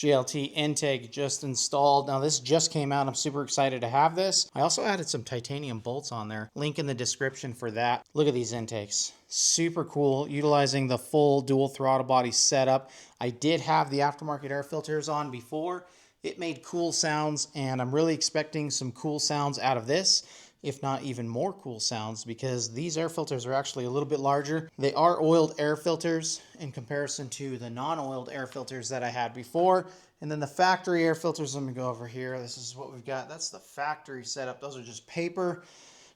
JLT intake just installed. Now this just came out. I'm super excited to have this. I also added some titanium bolts on there. Link in the description for that. Look at these intakes. Super cool, utilizing the full dual throttle body setup. I did have the aftermarket air filters on before. It made cool sounds, and I'm really expecting some cool sounds out of this, if not even more cool sounds, because these air filters are actually a little bit larger. They are oiled air filters in comparison to the non-oiled air filters that I had before. And then the factory air filters, let me go over here. This is what we've got. That's the factory setup. Those are just paper.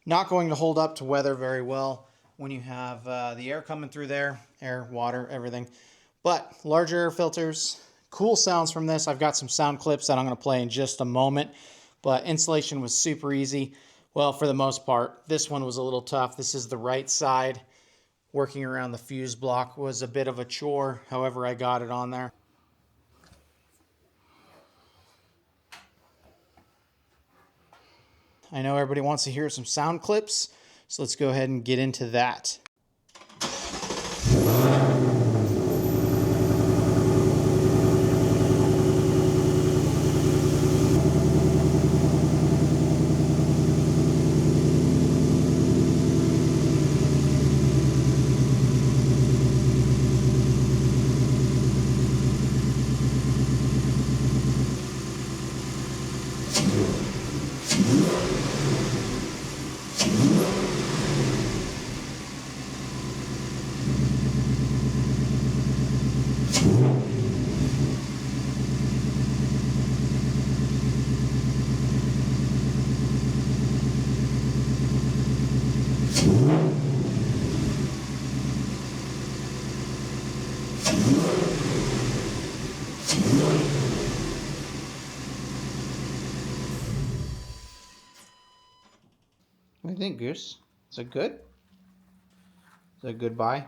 Not going to hold up to weather very well when you have the air coming through there, air, water, everything. But larger air filters, cool sounds from this. I've got some sound clips that I'm going to play in just a moment, but installation was super easy. Well, for the most part. This one was a little tough. This is the right side. Working around the fuse block was a bit of a chore. However, I got it on there. I know everybody wants to hear some sound clips, so let's go ahead and get into that. What do you think, Goose? Is it good? Is it a good buy?